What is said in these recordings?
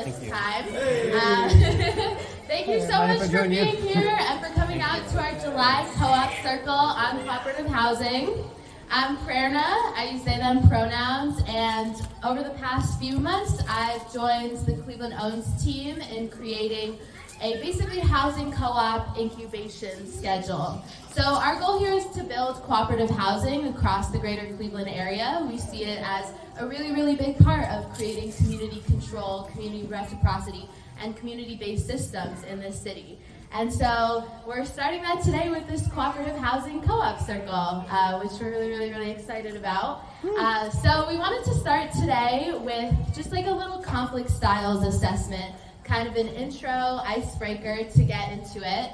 this time. Thank you so much for being here and for coming out to our July co-op circle on cooperative housing. I'm Prerna, I use they, them pronouns, and over the past few months, I've joined the Cleveland Owns team in creating a basically housing co-op incubation schedule. So our goal here is to build cooperative housing across the greater Cleveland area. We see it as a really, really big part of creating community control, community reciprocity, and community-based systems in this city. And so we're starting that today with this cooperative housing co-op circle, which we're really excited about. So we wanted to start today with just like a little conflict styles assessment, kind of an intro icebreaker to get into it.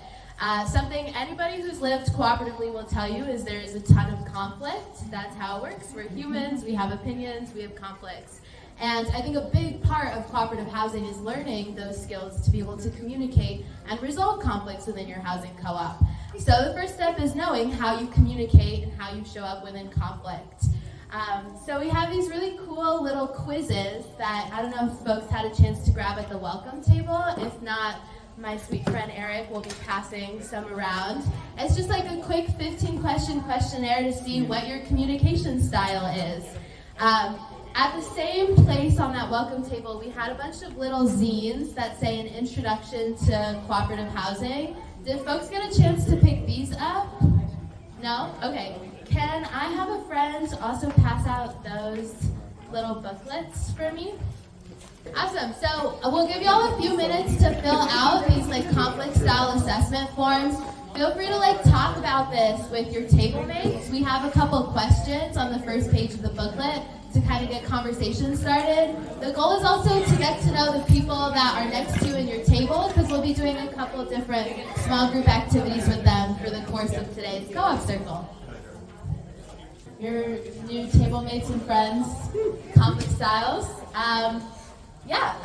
Something anybody who's lived cooperatively will tell you is there is a ton of conflict. That's how it works. We're humans, we have opinions, we have conflicts. And I think a big part of cooperative housing is learning those skills to be able to communicate and resolve conflicts within your housing co-op. So the first step is knowing how you communicate and how you show up within conflict. So we have these really cool little quizzes that I don't know if folks had a chance to grab at the welcome table. If not, my sweet friend Eric will be passing some around. It's just like a quick 15-question questionnaire to see what your communication style is. At the same place on that welcome table, we had a bunch of little zines that say an introduction to cooperative housing. Did folks get a chance to pick these up? No? Okay. Can I have a friend also pass out those little booklets for me? Awesome. So we'll give you all a few minutes to fill out these like conflict style assessment forms. Feel free to talk about this with your table mates. We have a couple questions on the first page of the booklet to kind of get conversation started. The goal is also to get to know the people that are next to you in your table, because we'll be doing a couple different small group activities with them for the course of today's co-op circle. Your new table mates and friends, conflict styles.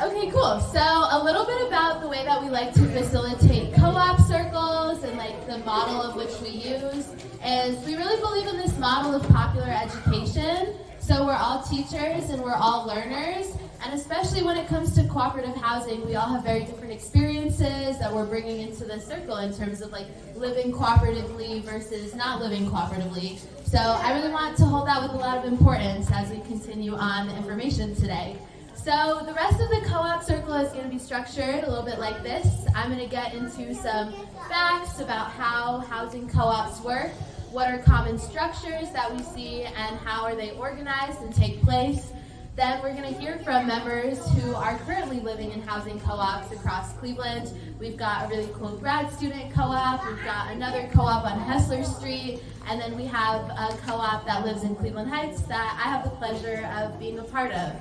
Okay, cool. So a little bit about the way that we like to facilitate co-op circles and the model of which we use is we really believe in this model of popular education. So we're all teachers and we're all learners, and especially when it comes to cooperative housing, we all have very different experiences that we're bringing into the circle in terms of living cooperatively versus not living cooperatively. So I really want to hold that with a lot of importance as we continue on the information today. So the rest of the co-op circle is going to be structured a little bit like this. I'm going to get into some facts about how housing co-ops work, what are common structures that we see, and how are they organized and take place. Then we're going to hear from members who are currently living in housing co-ops across Cleveland. We've got a really cool grad student co-op, we've got another co-op on Hessler Street, and then we have a co-op that lives in Cleveland Heights that I have the pleasure of being a part of.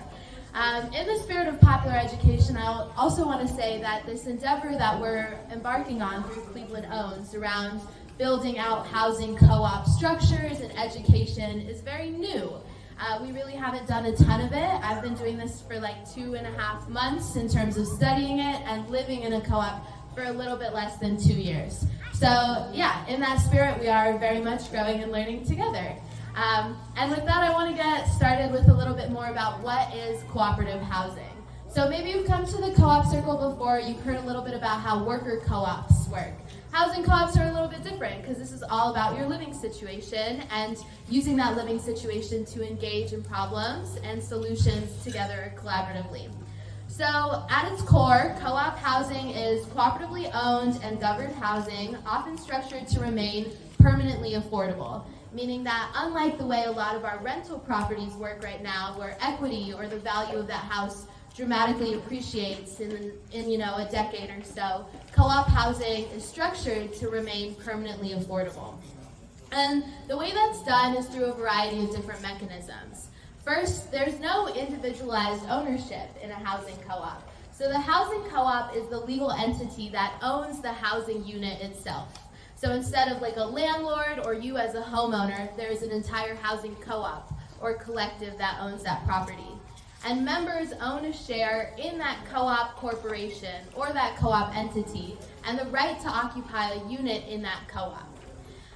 In the spirit of popular education, I also want to say that this endeavor that we're embarking on through Cleveland Owns around building out housing co-op structures and education is very new. We really haven't done a ton of it. I've been doing this for 2.5 months in terms of studying it and living in a co-op for a little bit less than 2 years. So in that spirit, we are very much growing and learning together. And with that, I want to get started with a little bit more about what is cooperative housing. So maybe you've come to the co-op circle before, you've heard a little bit about how worker co-ops work. Housing co-ops are a little bit different because this is all about your living situation and using that living situation to engage in problems and solutions together collaboratively. So at its core, co-op housing is cooperatively owned and governed housing, often structured to remain permanently affordable, meaning that unlike the way a lot of our rental properties work right now, where equity or the value of that house dramatically appreciates in a decade or so, co-op housing is structured to remain permanently affordable. And the way that's done is through a variety of different mechanisms. First, there's no individualized ownership in a housing co-op. So the housing co-op is the legal entity that owns the housing unit itself. So instead of a landlord or you as a homeowner, there's an entire housing co-op or collective that owns that property. And members own a share in that co-op corporation or that co-op entity and the right to occupy a unit in that co-op.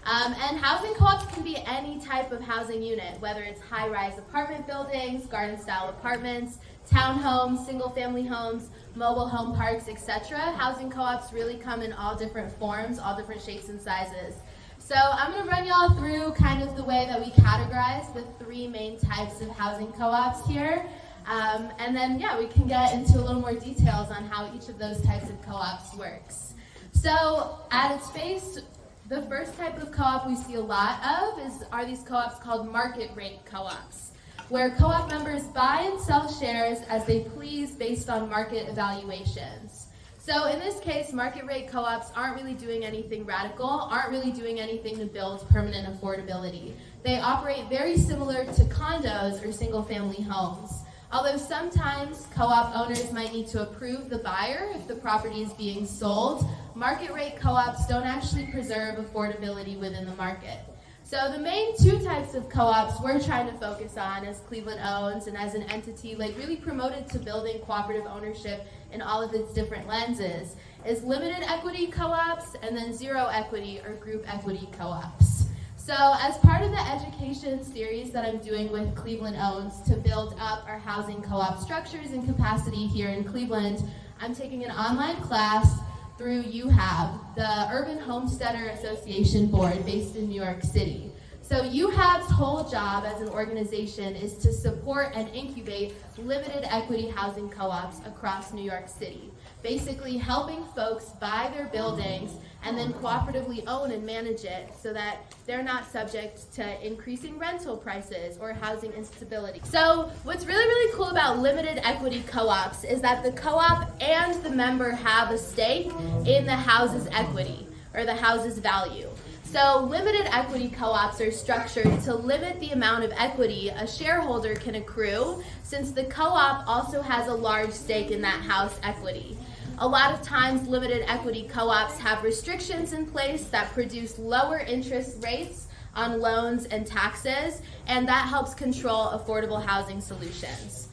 And housing co-ops can be any type of housing unit, whether it's high-rise apartment buildings, garden-style apartments, townhomes, single-family homes, mobile home parks, etc. Housing co-ops really come in all different forms, all different shapes and sizes. So I'm going to run y'all through kind of the way that we categorize the three main types of housing co-ops here. And then, we can get into a little more details on how each of those types of co-ops works. So at its base, the first type of co-op we see a lot of are these co-ops called market rate co-ops, where co-op members buy and sell shares as they please based on market evaluations. So in this case, market rate co-ops aren't really doing anything radical, aren't really doing anything to build permanent affordability. They operate very similar to condos or single-family homes. Although sometimes co-op owners might need to approve the buyer if the property is being sold, market rate co-ops don't actually preserve affordability within the market. So the main two types of co-ops we're trying to focus on as Cleveland Owns and as an entity really promoted to building cooperative ownership in all of its different lenses is limited equity co-ops and then zero equity or group equity co-ops. So as part of the education series that I'm doing with Cleveland Owns to build up our housing co-op structures and capacity here in Cleveland, I'm taking an online class through UHAB, the Urban Homesteader Association Board based in New York City. So UHAB's whole job as an organization is to support and incubate limited equity housing co-ops across New York City, basically helping folks buy their buildings and then cooperatively own and manage it so that they're not subject to increasing rental prices or housing instability. So what's really, really cool about limited equity co-ops is that the co-op and the member have a stake in the house's equity or the house's value. So limited equity co-ops are structured to limit the amount of equity a shareholder can accrue, since the co-op also has a large stake in that house equity. A lot of times limited equity co-ops have restrictions in place that produce lower interest rates on loans and taxes, and that helps control affordable housing solutions.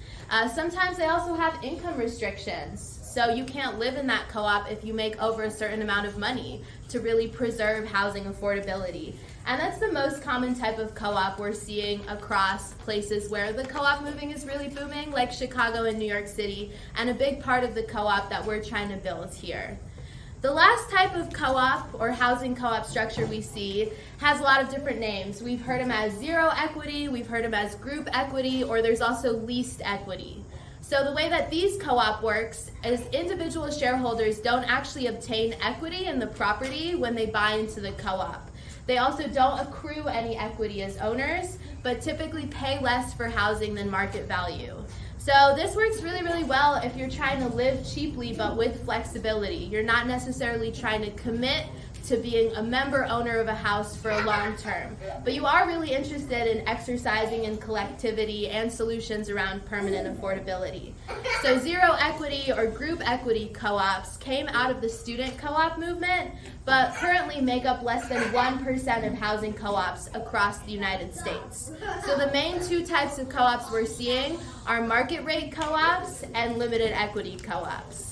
Sometimes they also have income restrictions. So you can't live in that co-op if you make over a certain amount of money to really preserve housing affordability. And that's the most common type of co-op we're seeing across places where the co-op moving is really booming, like Chicago and New York City, and a big part of the co-op that we're trying to build here. The last type of co-op or housing co-op structure we see has a lot of different names. We've heard them as zero equity, we've heard them as group equity, or there's also leased equity. So the way that these co-op works is individual shareholders don't actually obtain equity in the property when they buy into the co-op. They also don't accrue any equity as owners, but typically pay less for housing than market value. So this works really, really well if you're trying to live cheaply but with flexibility. You're not necessarily trying to commit to being a member owner of a house for a long term, but you are really interested in exercising in collectivity and solutions around permanent affordability. So zero equity or group equity co-ops came out of the student co-op movement, but currently make up less than 1% of housing co-ops across the United States. So the main two types of co-ops we're seeing are market rate co-ops and limited equity co-ops.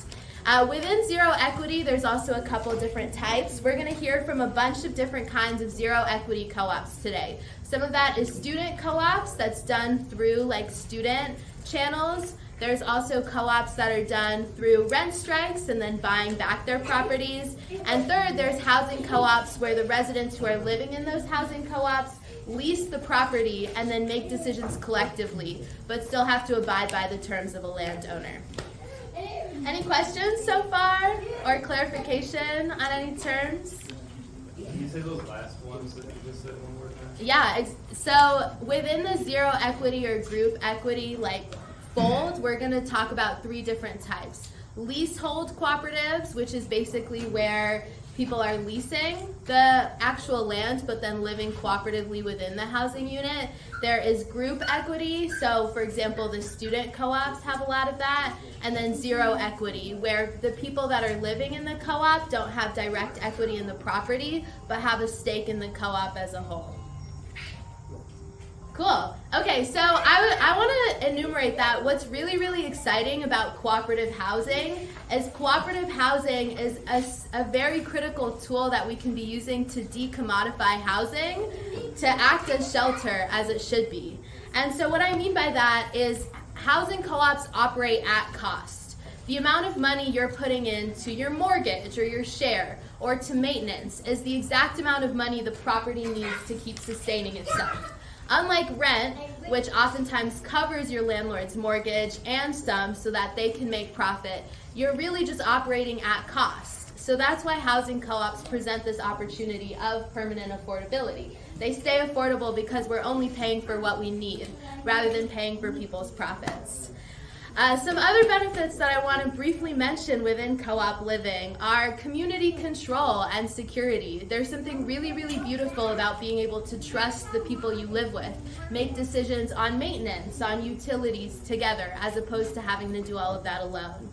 Within zero equity, there's also a couple different types. We're going to hear from a bunch of different kinds of zero equity co-ops today. Some of that is student co-ops that's done through student channels. There's also co-ops that are done through rent strikes and then buying back their properties. And third, there's housing co-ops where the residents who are living in those housing co-ops lease the property and then make decisions collectively, but still have to abide by the terms of a landowner. Any questions so far or clarification on any terms? Can you say those last ones that you just said one more time? Yeah, so within the zero equity or group equity fold, we're going to talk about three different types. Leasehold cooperatives, which is basically where people are leasing the actual land but then living cooperatively within the housing unit. There is group equity, so for example the student co-ops have a lot of that, and then zero equity, where the people that are living in the co-op don't have direct equity in the property but have a stake in the co-op as a whole. Cool. Okay, so I want to enumerate that. What's really, really exciting about cooperative housing is a very critical tool that we can be using to decommodify housing to act as shelter as it should be. And so what I mean by that is housing co-ops operate at cost. The amount of money you're putting into your mortgage or your share or to maintenance is the exact amount of money the property needs to keep sustaining itself. Unlike rent, which oftentimes covers your landlord's mortgage and some so that they can make profit, you're really just operating at cost. So that's why housing co-ops present this opportunity of permanent affordability. They stay affordable because we're only paying for what we need rather than paying for people's profits. Some other benefits that I want to briefly mention within co-op living are community control and security. There's something really, really beautiful about being able to trust the people you live with, make decisions on maintenance, on utilities together, as opposed to having to do all of that alone.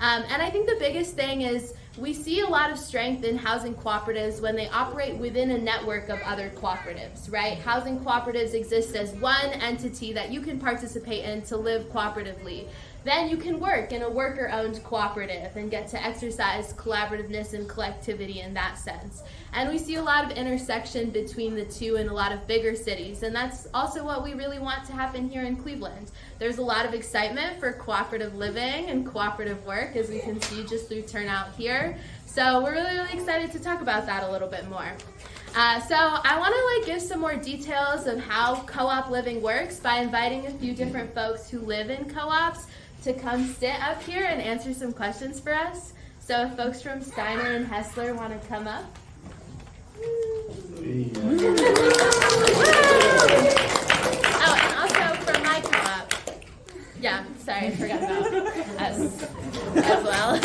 And I think the biggest thing is we see a lot of strength in housing cooperatives when they operate within a network of other cooperatives, right? Housing cooperatives exist as one entity that you can participate in to live cooperatively. Then you can work in a worker-owned cooperative and get to exercise collaborativeness and collectivity in that sense. And we see a lot of intersection between the two in a lot of bigger cities, and that's also what we really want to happen here in Cleveland. There's a lot of excitement for cooperative living and cooperative work, as we can see just through turnout here. So we're really, really excited to talk about that a little bit more. So I want to give some more details of how co-op living works by inviting a few different folks who live in co-ops to come sit up here and answer some questions for us. So if folks from Steiner and Hessler want to come up. Oh, and also from my co-op. Yeah, sorry, I forgot about us as well.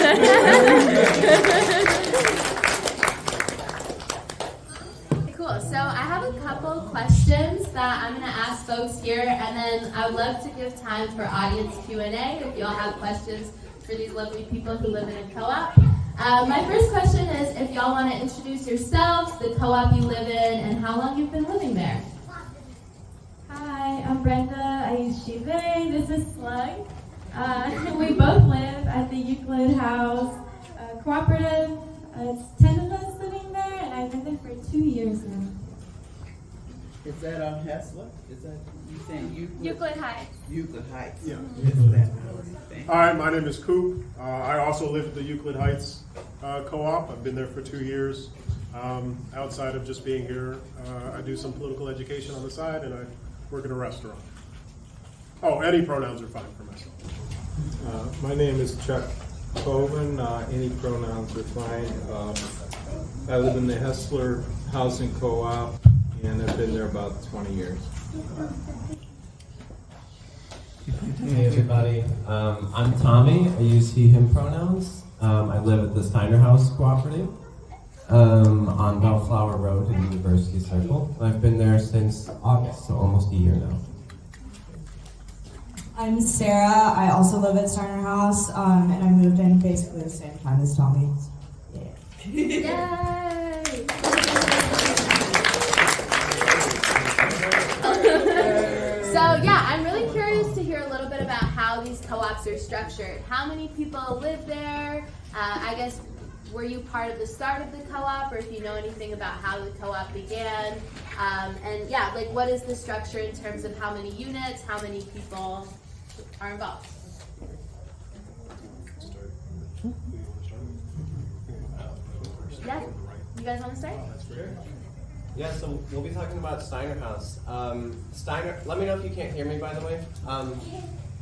Cool, so I have a couple questions that I'm going to ask folks here, and then I would love to give time for audience Q&A if y'all have questions for these lovely people who live in a co-op. My first question is if y'all want to introduce yourselves, the co-op you live in, and how long you've been living there. Hi, I'm Brenda. I use she, they. This is Slug. We both live at the Euclid House Cooperative. It's 10 of us living there, and I've been there for 2 years now. Is that on Hessler? Is that you saying Euclid Heights. Euclid Heights? Yeah. Is that? All right, my name is Coop. I also live at the Euclid Heights Co-op. I've been there for 2 years. Outside of just being here, I do some political education on the side, and I work in a restaurant. Oh, any pronouns are fine for myself. My name is Chuck Coven. Any pronouns are fine. I live in the Hessler Housing Co-op, and I've been there about 20 years. Hey everybody, I'm Tommy. I use he, him pronouns. I live at the Steiner House Cooperative on Bellflower Road in University Circle. I've been there since August, so almost a year now. I'm Sarah. I also live at Steiner House, and I moved in basically the same time as Tommy. Yay! So yeah, I'm really curious to hear a little bit about how these co-ops are structured. How many people live there? I guess, were you part of the start of the co-op, or if you know anything about how the co-op began? And yeah, what is the structure in terms of how many units, how many people are involved? Yeah, you guys want to start? Yeah, so we'll be talking about Steiner House. Steiner, let me know if you can't hear me, by the way.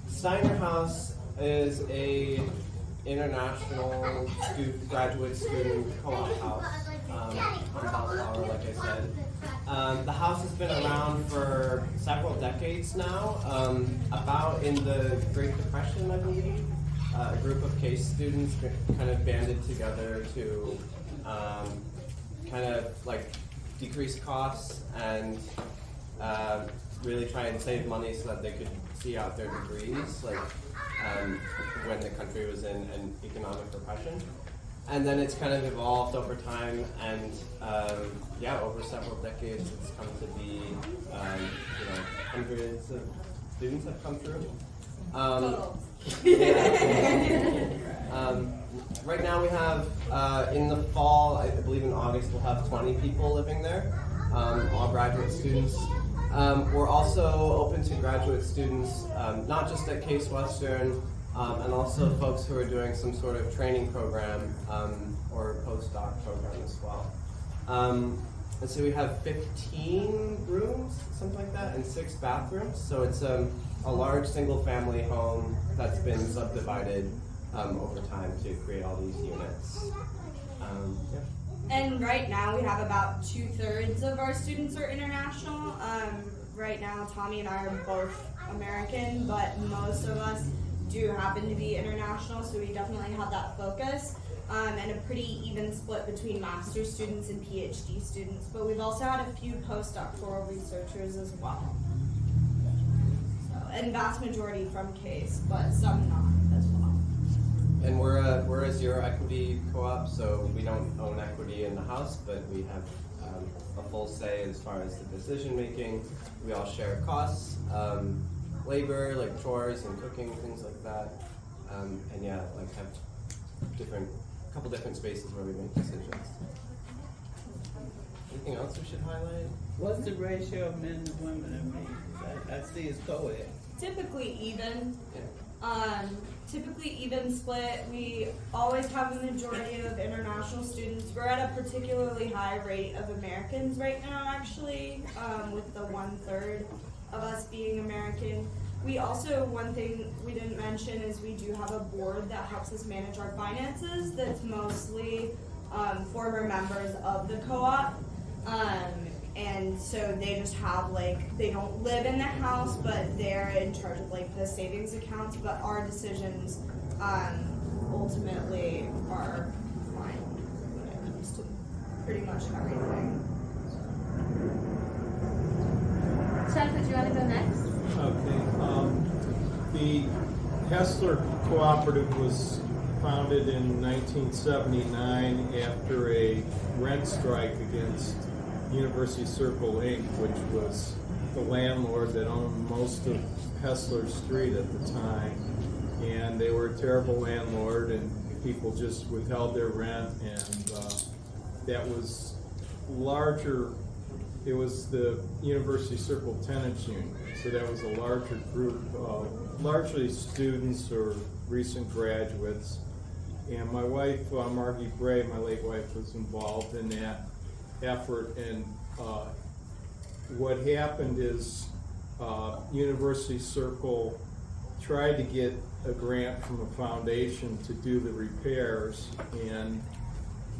Steiner House is a international graduate student co-op house on Bellflower, like I said. The house has been around for several decades now. About in the Great Depression, I believe, a group of case students kind of banded together to decrease costs and really try and save money so that they could see out their degrees, when the country was in an economic depression. And then it's kind of evolved over time, and over several decades, it's come to be, hundreds of students have come through. Right now we have, in the fall, I believe in August, we'll have 20 people living there, all graduate students. We're also open to graduate students, not just at Case Western, and also folks who are doing some sort of training program or postdoc program as well. And so we have 15 rooms, something like that, and 6 bathrooms. So it's a large single-family home that's been subdivided over time to create all these units. Yeah. And right now we have about 2/3 of our students are international. Right now Tommy and I are both American, but most of us do happen to be international, so we definitely have that focus. And a pretty even split between master's students and PhD students. But we've also had a few postdoctoral researchers as well. So, and vast majority from Case, but some not as well. And we're a zero equity co-op, so we don't own equity in the house, but we have a full say as far as the decision making. We all share costs, labor, like chores and cooking, things like that. And yeah, like have couple different spaces where we make decisions. Anything else we should highlight? What's the ratio of men to women in maids? I see it's co-ed. Typically even. Yeah. Typically even split. We always have a majority of international students. We're at a particularly high rate of Americans right now, actually, with the 1/3 of us being American. We also, one thing we didn't mention is we do have a board that helps us manage our finances that's mostly former members of the co-op. And so they just have they don't live in the house, but they're in charge of the savings accounts, but our decisions ultimately are final when it comes to pretty much everything. Chuck, would you want to go next? Okay. The Hessler Cooperative was founded in 1979 after a rent strike against University Circle Inc., which was the landlord that owned most of Hessler Street at the time. And they were a terrible landlord, and people just withheld their rent, and that was larger. It was the University Circle Tenants Union, so that was a larger group of largely students or recent graduates. And my wife, Margie Bray, my late wife, was involved in that effort. And what happened is University Circle tried to get a grant from a foundation to do the repairs, and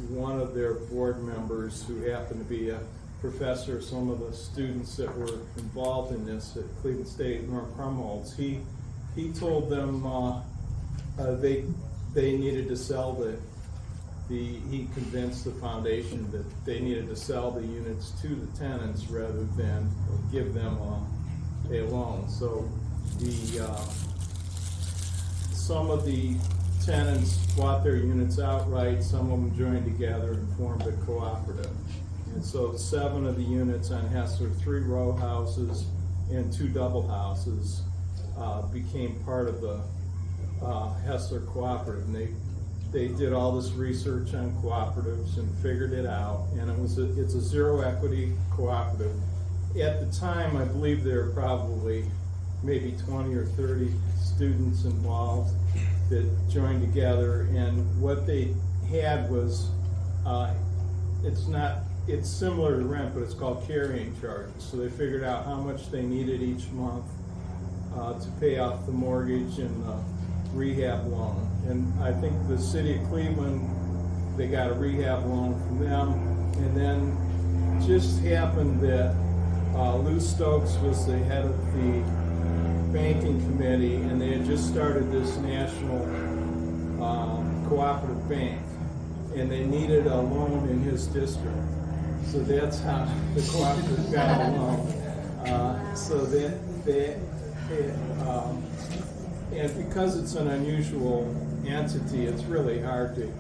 one of their board members, who happened to be a professor, some of the students that were involved in this at Cleveland State, Norm Krumholtz, he told them they needed to sell he convinced the foundation that they needed to sell the units to the tenants rather than give them a loan. So some of the tenants bought their units outright, some of them joined together and formed a cooperative. And so 7 of the units on Hessler, 3 row houses and 2 double houses, became part of the Hessler Cooperative. And they did all this research on cooperatives and figured it out. And it's a zero equity cooperative. At the time, I believe there were probably maybe 20 or 30 students involved that joined together. And what they had was, it's similar to rent, but it's called carrying charges. So they figured out how much they needed each month to pay off the mortgage and the rehab loan. And I think the city of Cleveland, they got a rehab loan from them. And then just happened that Lou Stokes was the head of the banking committee, and they had just started this national cooperative bank, and they needed a loan in his district. So that's how the cooperative got a loan. So and because it's an unusual entity, it's really hard to,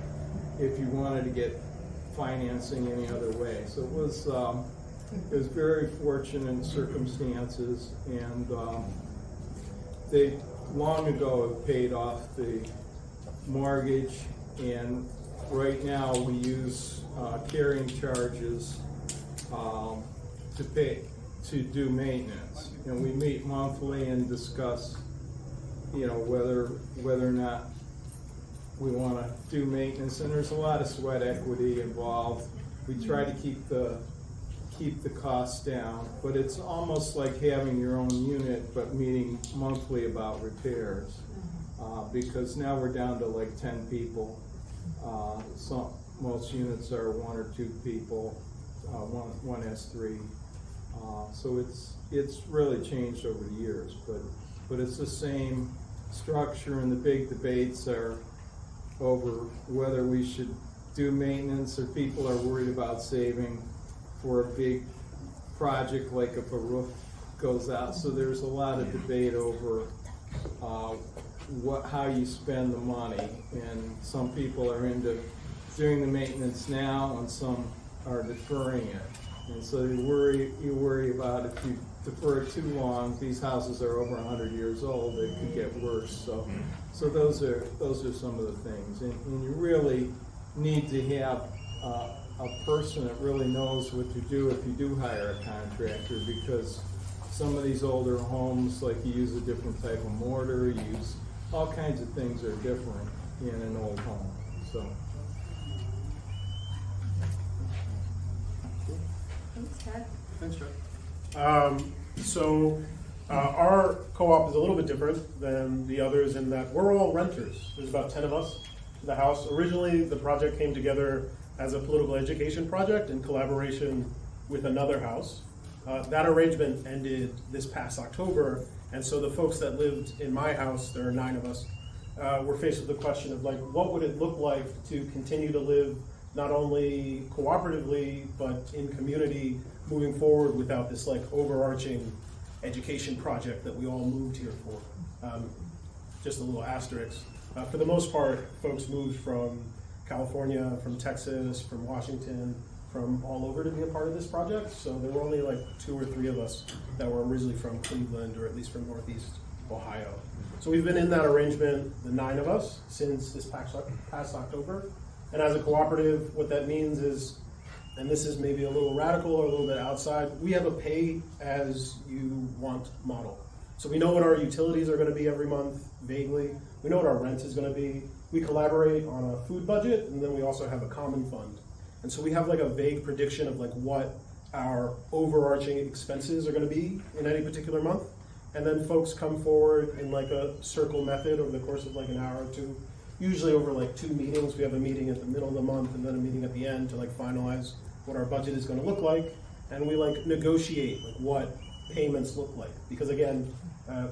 if you wanted to get financing any other way. So it was very fortunate circumstances, and they long ago have paid off the mortgage, and right now we use carrying charges to pay to do maintenance. And we meet monthly and discuss, whether or not we want to do maintenance, and there's a lot of sweat equity involved. We try to keep the costs down, but it's almost like having your own unit, but meeting monthly about repairs. Because now we're down to like 10 people. Most units are 1 or 2 people. One has 3. So it's really changed over the years, but it's the same structure, and the big debates are over whether we should do maintenance, or people are worried about saving for a big project like if a roof goes out. So there's a lot of debate over how you spend the money, and some people are into doing the maintenance now, and some are deferring it. And so you worry about if you defer it too long. These houses are over 100 years old; it could get worse. So those are some of the things, and you really need to have a person that really knows what to do if you do hire a contractor, because some of these older homes, like, you use a different type of mortar, you use all kinds of things are different in an old home. So. Thanks, Chuck. Our co-op is a little bit different than the others in that we're all renters. There's about 10 of us in the house. Originally, the project came together as a political education project in collaboration with another house. That arrangement ended this past October, and so the folks that lived in my house, there are 9 of us, were faced with the question of, like, what would it look like to continue to live not only cooperatively, but in community moving forward without this, like, overarching education project that we all moved here for. Just a little asterisk. For the most part, folks moved from California, from Texas, from Washington, from all over to be a part of this project. So there were only like 2 or 3 of us that were originally from Cleveland, or at least from Northeast Ohio. So we've been in that arrangement, the 9 of us, since this past October. And as a cooperative, what that means is, and this is maybe a little radical or a little bit outside, we have a pay as you want model. So we know what our utilities are going to be every month, vaguely. We know what our rent is going to be. We collaborate on a food budget, and then we also have a common fund. And so we have like a vague prediction of like what our overarching expenses are going to be in any particular month. And then folks come forward in like a circle method over the course of like an hour or 2, usually over like 2 meetings. We have a meeting at the middle of the month and then a meeting at the end to like finalize what our budget is going to look like. And we like negotiate like what payments look like. Because again,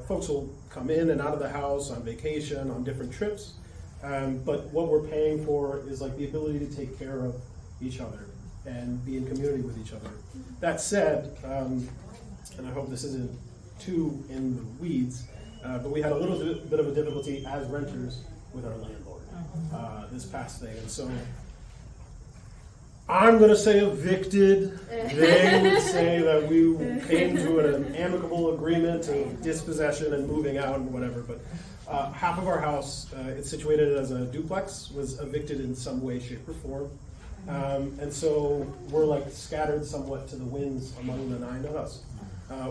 folks will come in and out of the house on vacation, on different trips. But what we're paying for is like the ability to take care of each other and be in community with each other. That said, and I hope this isn't too in the weeds, but we had a little bit of a difficulty as renters with our landlord this past thing. And so I'm going to say evicted. They would say that we came to an amicable agreement of dispossession and moving out and whatever. But half of our house, it's situated as a duplex, was evicted in some way, shape, or form. And so we're like scattered somewhat to the winds among the 9 of us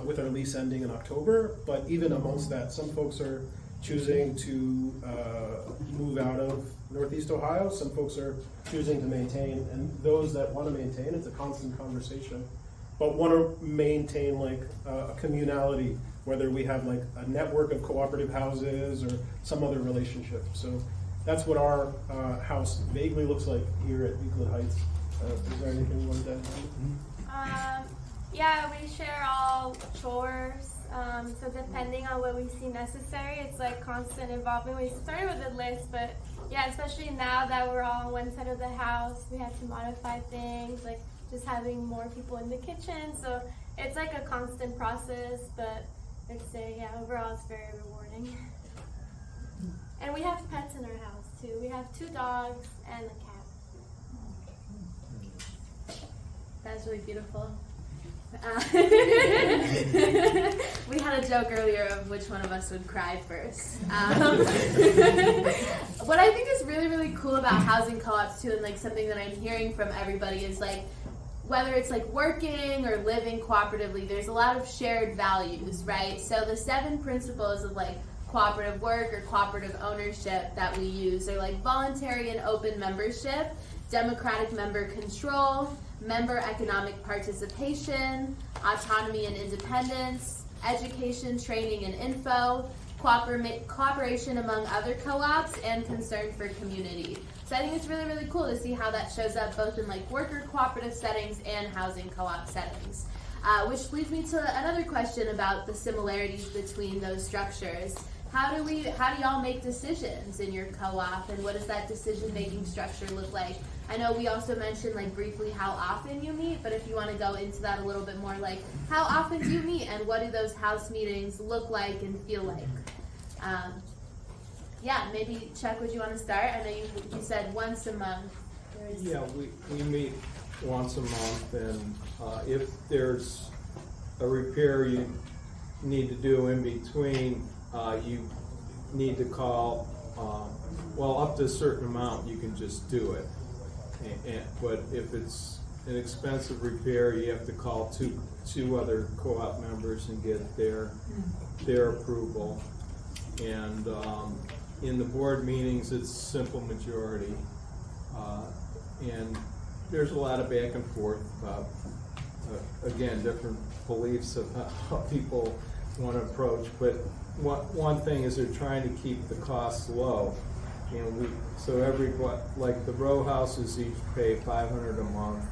with our lease ending in October. But even amongst that, some folks are choosing to move out of Northeast Ohio. Some folks are choosing to maintain, and those that want to maintain, it's a constant conversation, but want to maintain like a communality, whether we have like a network of cooperative houses or some other relationship. So that's what our house vaguely looks like here at Euclid Heights. Is there anything you wanted to add? Yeah, we share all chores. So depending on what we see necessary, it's like constant involvement. We started with a list, but yeah, especially now that we're all on one side of the house, we had to modify things, like just having more people in the kitchen. So it's like a constant process, but I'd say, yeah, overall it's very rewarding. And we have pets in our house too. We have 2 dogs and a cat. That's really beautiful. We had a joke earlier of which one of us would cry first. What I think is really, really cool about housing co-ops too, and like something that I'm hearing from everybody is like whether it's like working or living cooperatively, there's a lot of shared values, right? So the 7 principles of like cooperative work or cooperative ownership that we use are like voluntary and open membership, democratic member control, member economic participation, autonomy and independence, education, training, and info, cooperation among other co-ops, and concern for community. So I think it's really, really cool to see how that shows up both in like worker cooperative settings and housing co-op settings. Which leads me to another question about the similarities between those structures. How do y'all make decisions in your co-op, and what does that decision-making structure look like? I know we also mentioned like briefly how often you meet, but if you want to go into that a little bit more, like how often do you meet, and what do those house meetings look like and feel like? Yeah, maybe Chuck, would you want to start? I know you said once a month. Yeah, we meet once a month, and if there's a repair you need to do in between, you need to call, well, up to a certain amount you can just do it. But if it's an expensive repair, you have to call two other co-op members and get their approval. And in the board meetings, it's simple majority. And there's a lot of back and forth about, again, different beliefs of how people want to approach. But one thing is they're trying to keep the costs low. And so like the row houses each pay $500 a month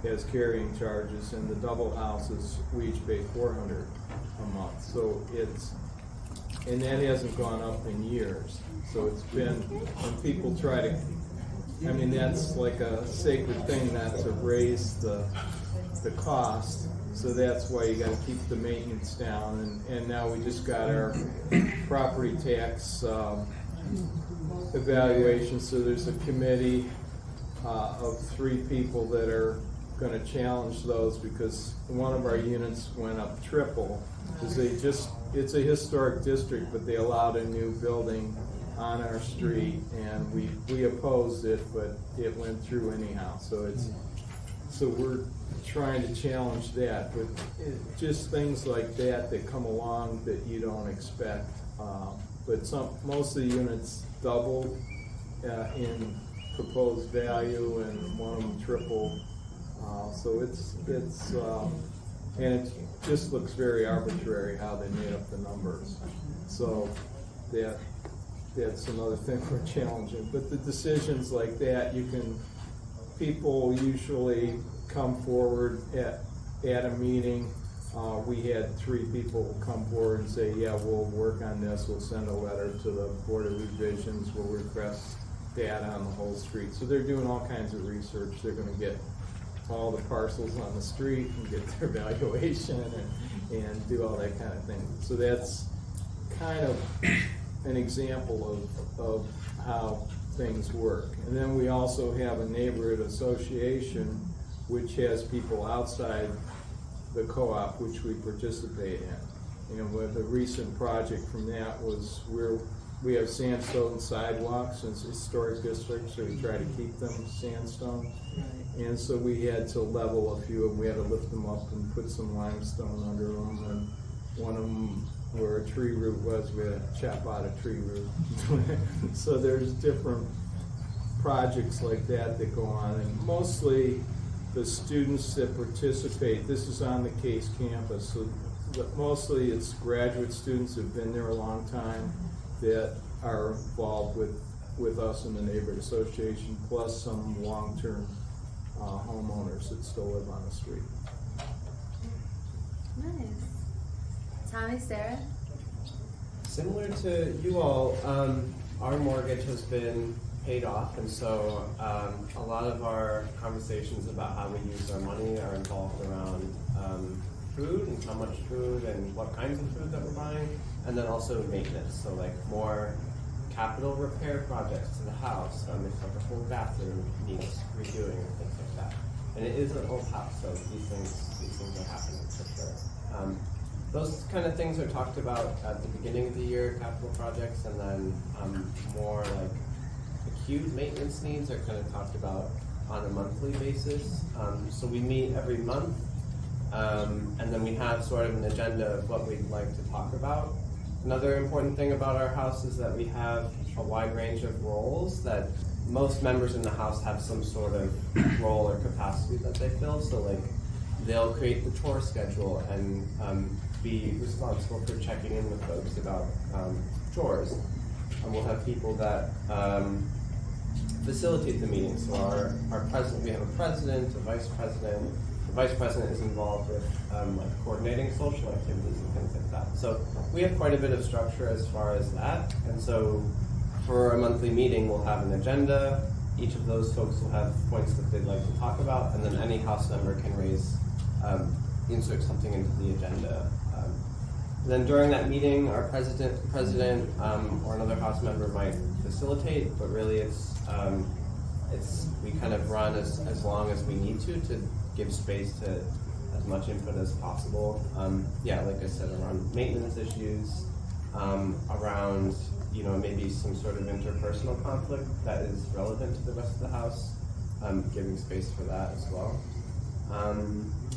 as carrying charges, and the double houses, we each pay $400 a month. So and that hasn't gone up in years. So it's been, when people try to, I mean, that's like a sacred thing not to raise the cost. So that's why you gotta keep the maintenance down. And now we just got our property tax evaluation. So there's a committee of 3 people that are gonna challenge those, because one of our units went up triple. Because it's a historic district, but they allowed a new building on our street, and we opposed it, but it went through anyhow. So we're trying to challenge that, but just things like that come along that you don't expect. But most of the units doubled in proposed value, and one of them tripled. So it's and it just looks very arbitrary how they made up the numbers. So that's another thing we're challenging. But the decisions like that, people usually come forward at a meeting. We had 3 people come forward and say, yeah, we'll work on this. We'll send a letter to the Board of Revisions. We'll request data on the whole street. So they're doing all kinds of research. They're gonna get all the parcels on the street and get their valuation and do all that kind of thing. So that's kind of an example of how things work. And then we also have a neighborhood association which has people outside the co-op which we participate in. And with a recent project from that was we have sandstone sidewalks in historic districts, so we try to keep them sandstone. And so we had to level a few of them. We had to lift them up and put some limestone under them. And one of them, where a tree root was, we had to chop out a tree root. So there's different projects like that go on. And mostly the students that participate, this is on the Case campus, so mostly it's graduate students who've been there a long time that are involved with us in the neighborhood association, plus some long-term homeowners that still live on the street. Nice. Tommy, Sarah? Similar to you all, our mortgage has been paid off, and so a lot of our conversations about how we use our money are involved around food and how much food and what kinds of food that we're buying, and then also maintenance, so like more capital repair projects to the house. If like a whole bathroom needs redoing or things like that. And it is an old house, so these things are happening for sure. Those kind of things are talked about at the beginning of the year, capital projects, and then more like acute maintenance needs are kind of talked about on a monthly basis. So we meet every month, and then we have sort of an agenda of what we'd like to talk about. Another important thing about our house is that we have a wide range of roles that most members in the house have some sort of role or capacity that they fill. So like they'll create the chore schedule and be responsible for checking in with folks about chores. And we'll have people that facilitate the meeting. So our president, we have a president, a vice president. The vice president is involved with like coordinating social activities and things like that. So we have quite a bit of structure as far as that. And so for a monthly meeting, we'll have an agenda. Each of those folks will have points that they'd like to talk about, and then any house member can insert something into the agenda. Then during that meeting, our president, or another house member might facilitate, but really it's we kind of run as long as we need to give space to as much input as possible. Yeah, like I said, around maintenance issues, around maybe some sort of interpersonal conflict that is relevant to the rest of the house, giving space for that as well.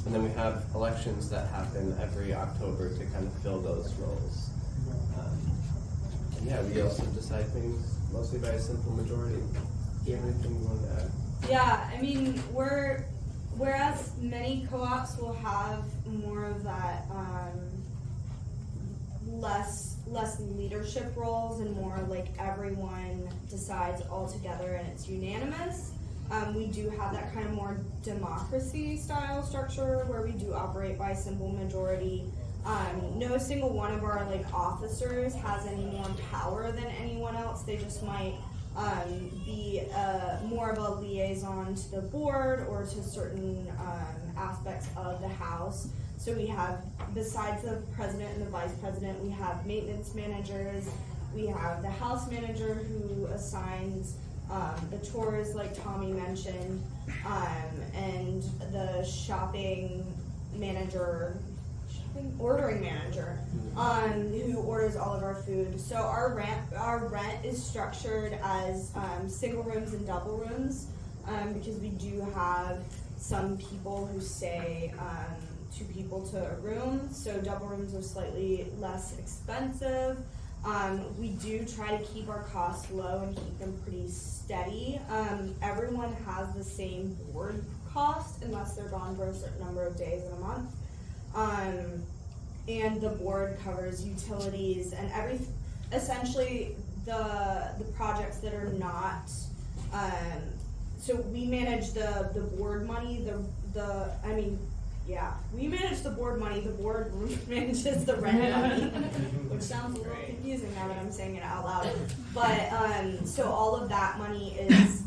And then we have elections that happen every October to kind of fill those roles. And yeah, we also decide things mostly by a simple majority. Do you have anything you want to add? Yeah, I mean, whereas many co-ops will have more of that less leadership roles and more like everyone decides all together and it's unanimous. We do have that kind of more democracy style structure where we do operate by simple majority. No single one of our like officers has any more power than anyone else. They just might be more of a liaison to the board or to certain aspects of the house. So we have, besides the president and the vice president, we have maintenance managers, we have the house manager who assigns the chores like Tommy mentioned, and the ordering manager, who orders all of our food. So our rent is structured as single rooms and double rooms, because we do have some people who stay 2 people to a room, so double rooms are slightly less expensive. We do try to keep our costs low and keep them pretty steady. Everyone has the same board cost unless they're gone for a certain number of days in a month. And the board covers utilities and essentially the projects that are not, so we manage the board money, we manage the board money, the board manages the rent money, which sounds a little confusing now that I'm saying it out loud. But so all of that money is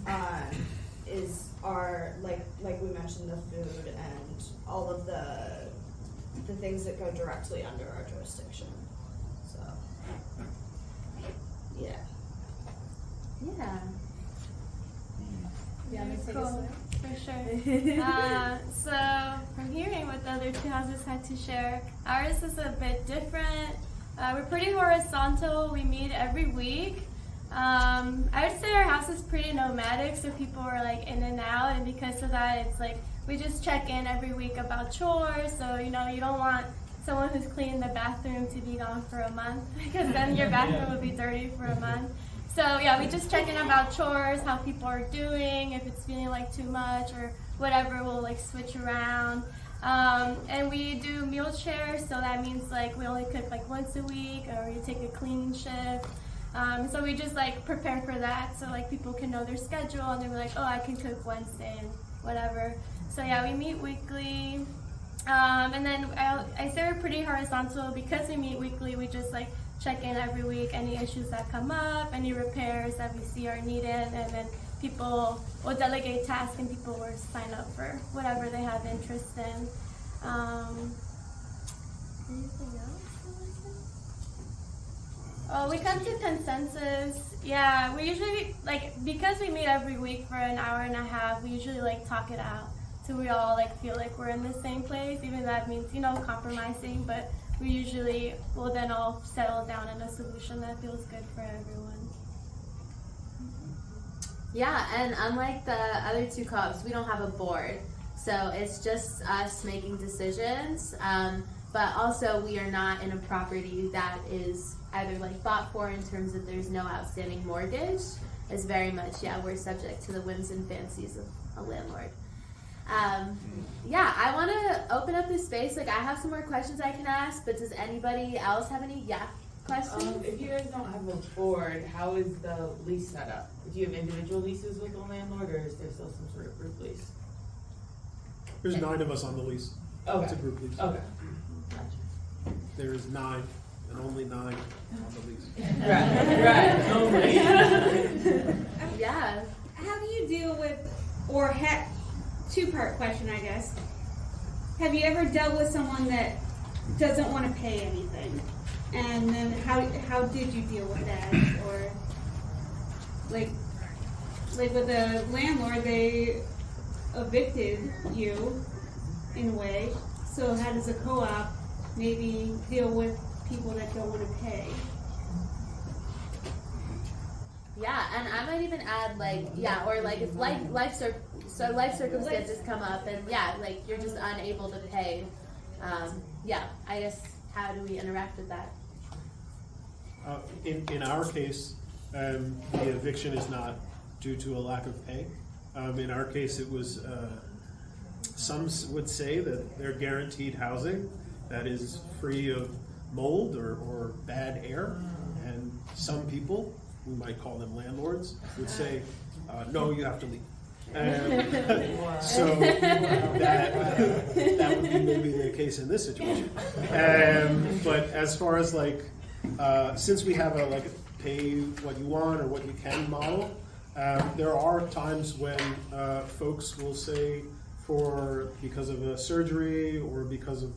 our like we mentioned, the food and all of the things that go directly under our jurisdiction. So yeah. Yeah, cool. For sure. So from hearing what the other 2 houses had to share, ours is a bit different. We're pretty horizontal. We meet every week. I would say our house is pretty nomadic, so people are like in and out, and because of that, it's like we just check in every week about chores. So you don't want someone who's cleaning the bathroom to be gone for a month, because then your bathroom will be dirty for a month. So yeah, we just check in about chores, how people are doing, if it's feeling like too much or whatever, we'll like switch around. And we do meal shares, so that means like we only cook like once a week, or you take a cleaning shift. So we just like prepare for that, so like people can know their schedule and they're like, oh, I can cook Wednesday and whatever. So yeah, we meet weekly. And then I say we're pretty horizontal because we meet weekly. We just like check in every week, any issues that come up, any repairs that we see are needed, and then people will delegate tasks and people will sign up for whatever they have interest in. Anything else? Oh, we come to consensus. Yeah, we usually, because we meet every week for an hour and a half, we usually talk it out till we all feel like we're in the same place, even though that means, compromising, but we usually will then all settle down in a solution that feels good for everyone. Yeah, and unlike the other two co-ops, we don't have a board. So it's just us making decisions. But also we are not in a property that is either like fought for in terms of there's no outstanding mortgage. It's very much, yeah, we're subject to the whims and fancies of a landlord. Yeah, I want to open up this space. Like, I have some more questions I can ask, but does anybody else have any questions? If you guys don't have a board, how is the lease set up? Do you have individual leases with the landlord, or is there still some sort of group lease? There's 9 of us on the lease. Okay. It's a group lease. Okay. There's 9, and only 9 on the lease. Right. Only. Yeah. How do you deal with, or two-part question, I guess. Have you ever dealt with someone that doesn't want to pay anything? And then how did you deal with that? Or like with a landlord, they evicted you in a way. So how does a co-op maybe deal with people that don't want to pay? Yeah, and I might even add or if life circumstances come up and like you're just unable to pay. I guess how do we interact with that? In our case, the eviction is not due to a lack of pay. In our case, it was, some would say that they're guaranteed housing that is free of mold or bad air, and some people, we might call them landlords, would say, no, you have to leave. So that would be maybe the case in this situation. But as far as since we have a pay what you want or what you can model, there are times when folks will say because of a surgery or because of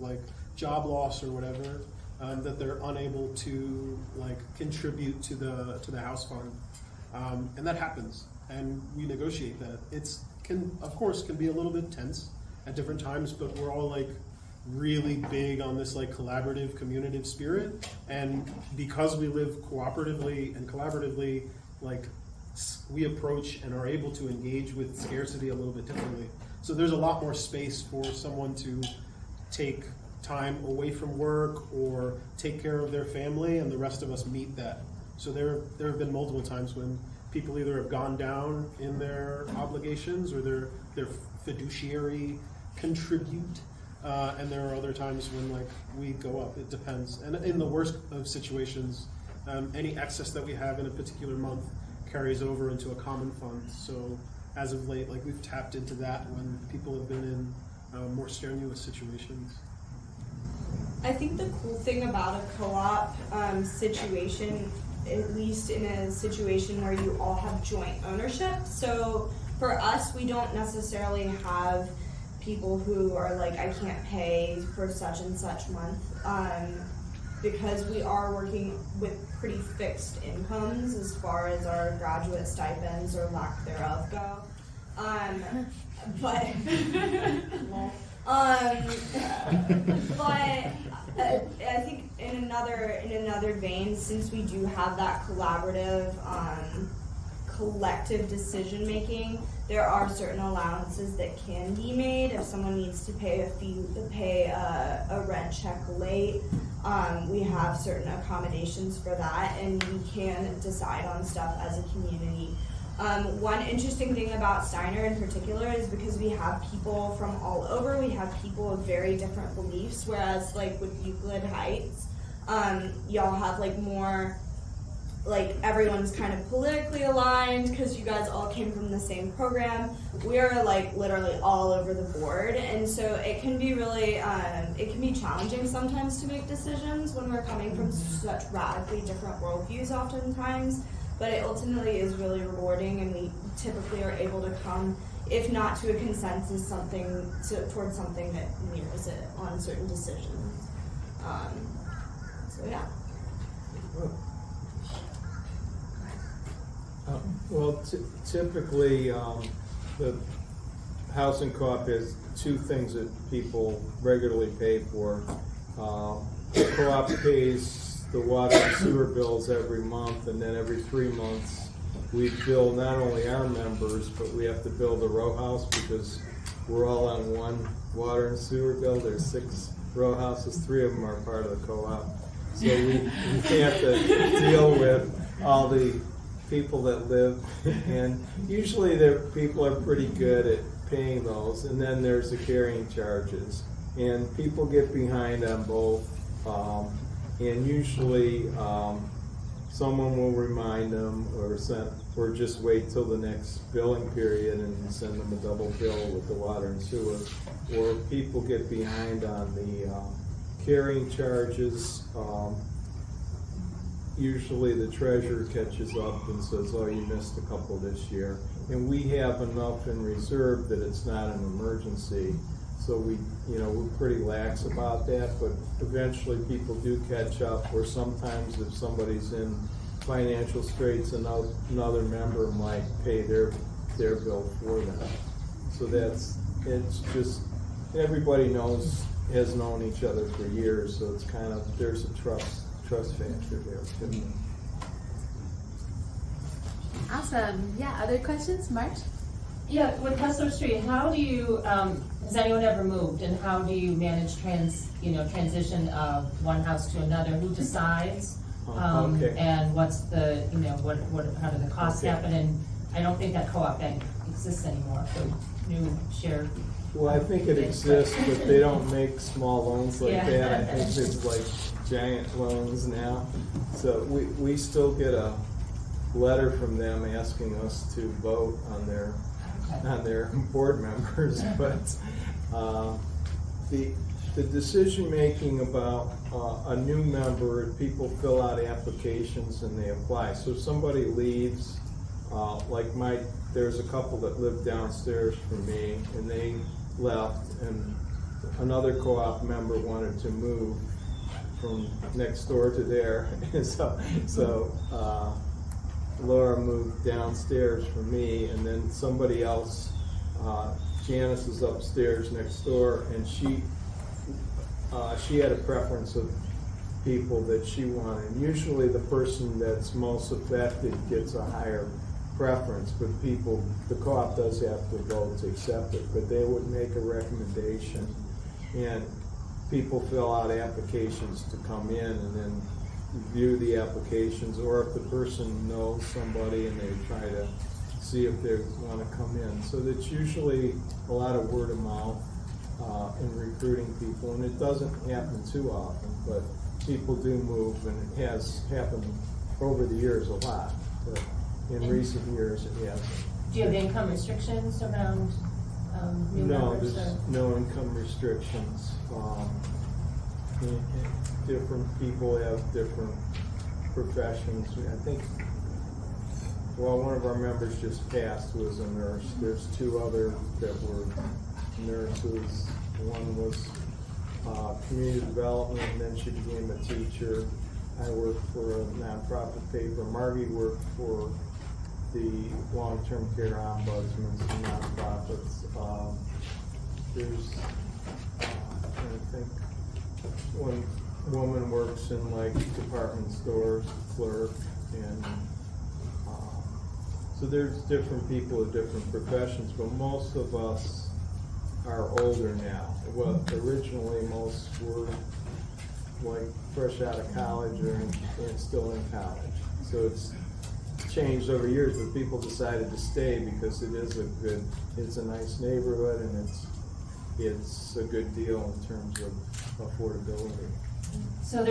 job loss or whatever, that they're unable to contribute to the house fund, and that happens, and we negotiate that. Can be a little bit tense at different times, but we're all really big on this collaborative, communicative spirit, and because we live cooperatively and collaboratively, we approach and are able to engage with scarcity a little bit differently. So there's a lot more space for someone to take time away from work or take care of their family, and the rest of us meet that. So there have been multiple times when people either have gone down in their obligations or their fiduciary contribute, and there are other times when we go up. It depends. And in the worst of situations, any excess that we have in a particular month carries over into a common fund. So as of late, we've tapped into that when people have been in more strenuous situations. I think the cool thing about a co-op situation, at least in a situation where you all have joint ownership, so for us, we don't necessarily have people who are I can't pay for such and such month, because we are working with pretty fixed incomes as far as our graduate stipends or lack thereof go. But I think in another vein, since we do have that collaborative, collective decision making, there are certain allowances that can be made if someone needs to pay a rent check late. We have certain accommodations for that, and we can decide on stuff as a community. One interesting thing about Steiner in particular is because we have people from all over, we have people with very different beliefs, whereas with Euclid Heights, y'all have more, everyone's kind of politically aligned because you guys all came from the same program. We're literally all over the board, and so it can be really, it can be challenging sometimes to make decisions when we're coming from such radically different worldviews oftentimes. But it ultimately is really rewarding, and we typically are able to come, if not to a consensus, towards something that mirrors it on certain decisions. So yeah. Typically, the housing co-op has two things that people regularly pay for. The co-op pays the water and sewer bills every month, and then every 3 months we bill not only our members, but we have to bill the row house because we're all on one water and sewer bill. There's 6 row houses, 3 of them are part of the co-op. So we have to deal with all the people that live, and usually people are pretty good at paying those, and then there's the carrying charges. And people get behind on both, and usually someone will remind them or just wait till the next billing period and send them a double bill with the water and sewer. Or people get behind on the carrying charges. Usually the treasurer catches up and says, oh, you missed a couple this year. And we have enough in reserve that it's not an emergency. So we're pretty lax about that, but eventually people do catch up, or sometimes if somebody's in financial straits, another member might pay their bill for them. So it's just, everybody has known each other for years, so it's kind of, there's a trust factor there too. Awesome. Yeah, other questions? March? Yeah, with Hustler Street, how do you, has anyone ever moved, and how do you manage transition of one house to another? Who decides? Okay. And what's the, how do the costs happen? And I don't think that co-op bank exists anymore for new share. Well, I think it exists, but they don't make small loans like Yeah. that. I think it's like giant loans now. So we still get a letter from them asking us to vote on their board members, but the decision making about a new member, people fill out applications and they apply. So if somebody leaves, there's a couple that live downstairs from me, and they left, and another co-op member wanted to move from next door to there, so Laura moved downstairs from me, and then somebody else, Janice is upstairs next door, and she had a preference of people that she wanted. Usually the person that's most affected gets a higher preference, but the co-op does have to vote to accept it, but they would make a recommendation, and people fill out applications to come in and then view the applications, or if the person knows somebody and they try to see if they want to come in. So that's usually a lot of word of mouth in recruiting people, and it doesn't happen too often, but people do move, and it has happened over the years a lot, but in recent years it hasn't. Do you have income restrictions around new No, members? there's no income restrictions. Different people have different professions. I think, one of our members just passed, was a nurse. There's 2 other that were nurses. One was community development, and then she became a teacher. I worked for a nonprofit paper. Margie worked for the long-term care ombudsman and nonprofits. There's, I think, one woman works in department stores, clerk, and so there's different people with different professions, but most of us are older now. Well, originally most were fresh out of college and still in college. So it's changed over years, but people decided to stay because it's a nice neighborhood, and it's a good deal in terms of affordability. So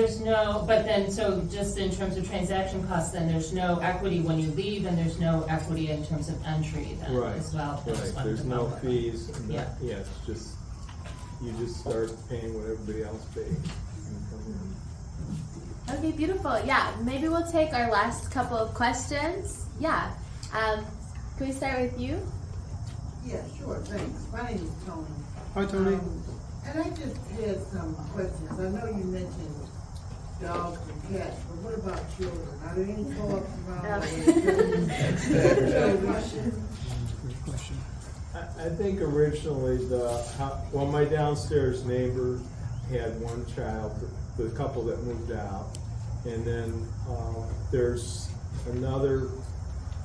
so just in terms of transaction costs, then there's no equity when you leave, and there's no equity in terms of entry then as well. Right, there's no fees, and Yeah. it's just, you just start paying what everybody else pays. Okay, beautiful. Yeah, maybe we'll take our last couple of questions. Yeah. Can we start with you? Yeah, sure, thanks. My name is Tony. Hi, Tony. And I just had some questions. I know you mentioned dogs and cats, but what about children? Are there any co-ops around? I think originally my downstairs neighbor had one child, the couple that moved out, and then there's another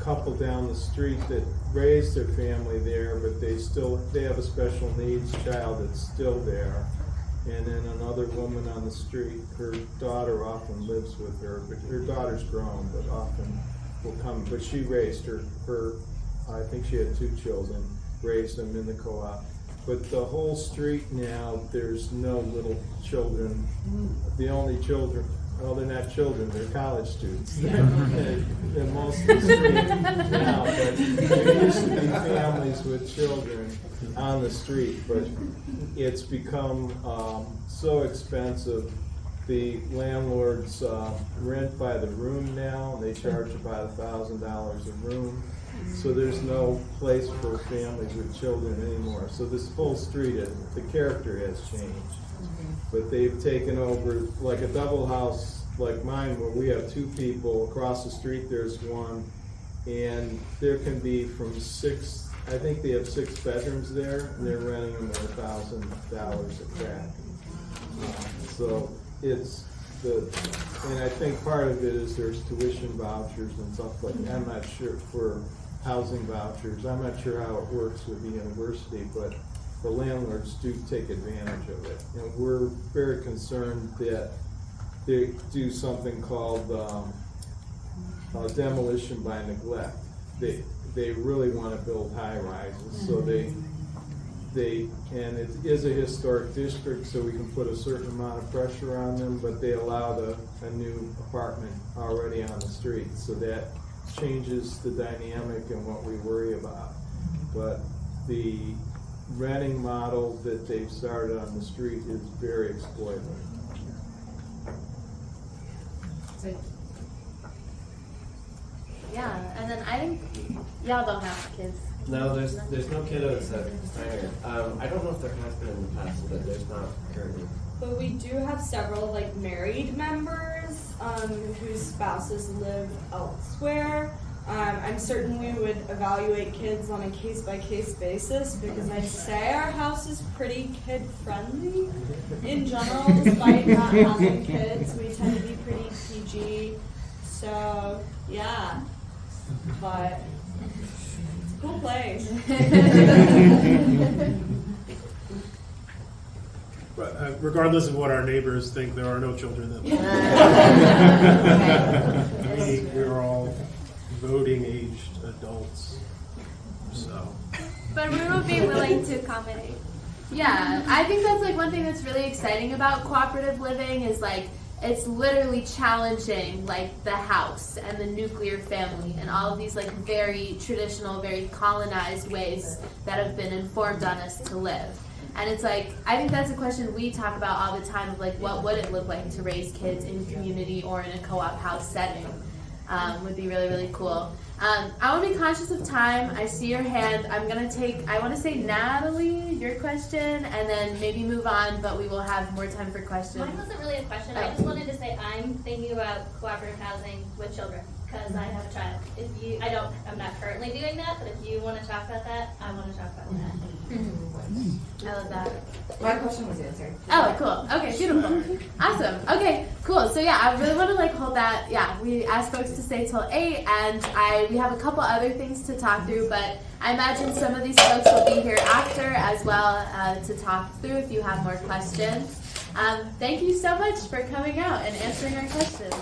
couple down the street that raised their family there, but they have a special needs child that's still there. And then another woman on the street, her daughter often lives with her, but her daughter's grown, but often will come. But she raised her, I think she had 2 children, raised them in the co-op. But the whole street now, there's no little children. The only children, well, they're not children, they're college students. They're most of the street now, but there used to be families with children on the street, but it's become so expensive. The landlords rent by the room now. They charge about $1,000 a room. So there's no place for families with children anymore. So this whole street, the character has changed. But they've taken over, like a double house like mine, where we have 2 people. Across the street there's one, and there can be from 6, I think they have 6 bedrooms there, and they're renting them at $1,000 a crack. So it's and I think part of it is there's tuition vouchers and stuff like that. I'm not sure for housing vouchers. I'm not sure how it works with the university, but the landlords do take advantage of it. And we're very concerned that they do something called demolition by neglect. They really want to build high rises, so and it is a historic district, so we can put a certain amount of pressure on them, but they allowed a new apartment already on the street, so that changes the dynamic and what we worry about. But the renting model that they've started on the street is very exploitative. Yeah, and then I think y'all don't have kids. No, there's no kiddos at Steiner. I don't know if there has been in the past, but there's not currently. But we do have several like married members whose spouses live elsewhere. I'm certain we would evaluate kids on a case-by-case basis, because I'd say our house is pretty kid-friendly in general, despite not having kids. We tend to be pretty PG. So yeah, but it's a cool place. But regardless of what our neighbors think, there are no children that live. We're all voting aged adults, so. But we would be willing to accommodate. Yeah, I think that's like one thing that's really exciting about cooperative living is like it's literally challenging like the house and the nuclear family and all of these like very traditional, very colonized ways that have been informed on us to live. And it's like, I think that's a question we talk about all the time of like, what would it look like to raise kids in community or in a co-op house setting? Would be really, really cool. I want to be conscious of time. I see your hand. I want to say, Natalie, your question, and then maybe move on, but we will have more time for questions. Mine wasn't really a question. I just wanted to say I'm thinking about cooperative housing with children because I have a child. I'm not currently doing that, but if you want to talk about that, I want to talk about that. I love that. My question was answered. Oh, cool. Okay, beautiful. Awesome. Okay, cool. So yeah, I really want to like hold that. Yeah, we asked folks to stay till 8, and we have a couple other things to talk through, but I imagine some of these folks will be here after as well to talk through if you have more questions. Thank you so much for coming out and answering our questions.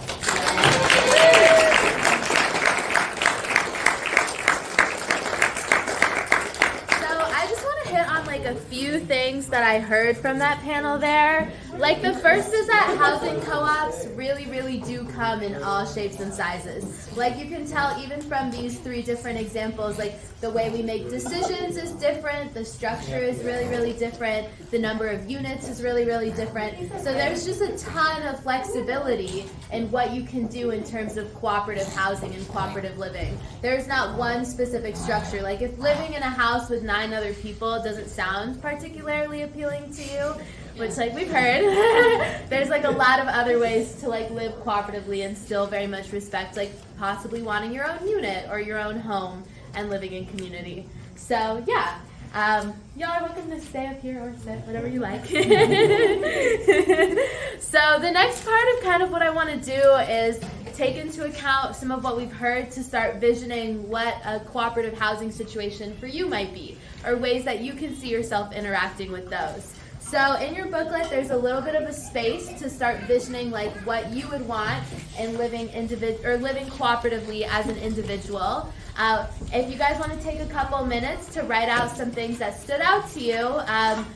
A few things that I heard from that panel there. Like the first is that housing co-ops really, really do come in all shapes and sizes. Like you can tell even from these 3 different examples, like the way we make decisions is different, the structure is really, really different, the number of units is really, really different. So there's just a ton of flexibility in what you can do in terms of cooperative housing and cooperative living. There's not one specific structure. Like if living in a house with 9 other people doesn't sound particularly appealing to you, which like we've heard, there's like a lot of other ways to like live cooperatively and still very much respect like possibly wanting your own unit or your own home and living in community. So yeah, y'all are welcome to stay up here or sit, whatever you like. So the next part of kind of what I want to do is take into account some of what we've heard to start visioning what a cooperative housing situation for you might be, or ways that you can see yourself interacting with those. So in your booklet, there's a little bit of a space to start visioning like what you would want in living cooperatively as an individual. If you guys want to take a couple minutes to write out some things that stood out to you,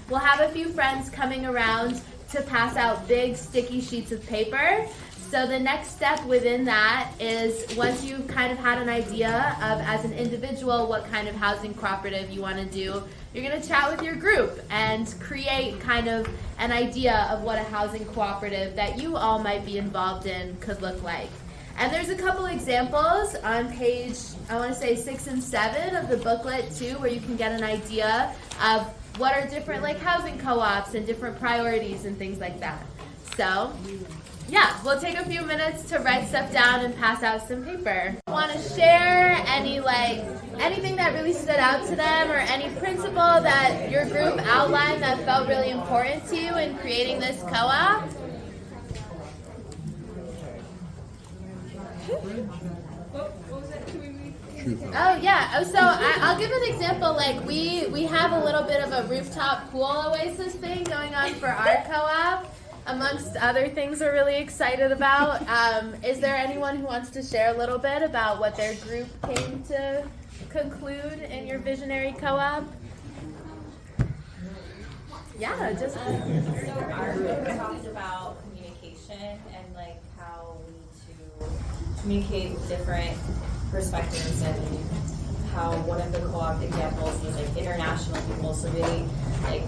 we'll have a few friends coming around to pass out big sticky sheets of paper. So the next step within that is, once you've kind of had an idea of, as an individual, what kind of housing cooperative you want to do, you're going to chat with your group and create kind of an idea of what a housing cooperative that you all might be involved in could look like. And there's a couple examples on page, I want to say 6 and 7 of the booklet too, where you can get an idea of what are different like housing co-ops and different priorities and things like that. So yeah, we'll take a few minutes to write stuff down and pass out some paper. Want to share anything that really stood out to them, or any principle that your group outlined that felt really important to you in creating this co-op? What was that? Oh yeah. So I'll give an example. Like we have a little bit of a rooftop pool oasis thing going on for our co-op, amongst other things we're really excited about. Is there anyone who wants to share a little bit about what their group came to conclude in your visionary co-op? Yeah, just. So our group talked about communication and like how we need to communicate with different perspectives, and how one of the co-op examples was like international people. So really like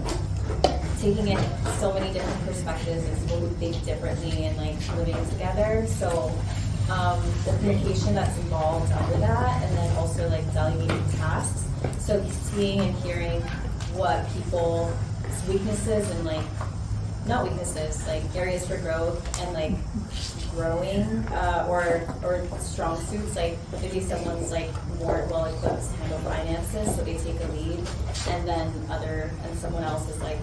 taking in so many different perspectives and people who think differently and like living together. So the communication that's involved under that, and then also like delegating tasks. So seeing and hearing what people's weaknesses and like not weaknesses, like areas for growth and like growing or strong suits. Like maybe someone's like more well equipped to handle finances, so they take a lead, and then someone else is like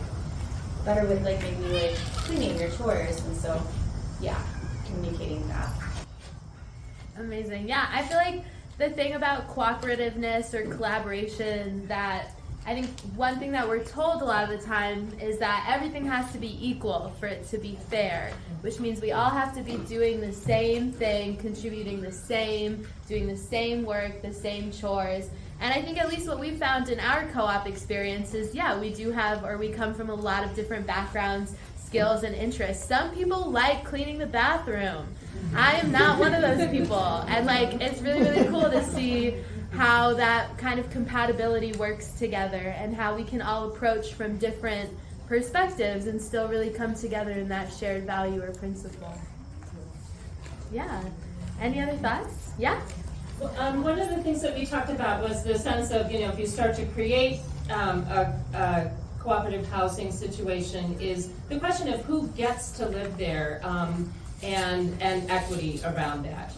better with like maybe like cleaning your chores, and so yeah, communicating that. Amazing. Yeah, I feel like the thing about cooperativeness or collaboration, that I think one thing that we're told a lot of the time is that everything has to be equal for it to be fair, which means we all have to be doing the same thing, contributing the same, doing the same work, the same chores. And I think at least what we found in our co-op experience is, yeah, we come from a lot of different backgrounds, skills, and interests. Some people like cleaning the bathroom. I am not one of those people. And like, it's really, really cool to see how that kind of compatibility works together, and how we can all approach from different perspectives and still really come together in that shared value or principle. Yeah. Any other thoughts? Yeah? One of the things that we talked about was the sense of, if you start to create a cooperative housing situation, is the question of who gets to live there, and equity around that,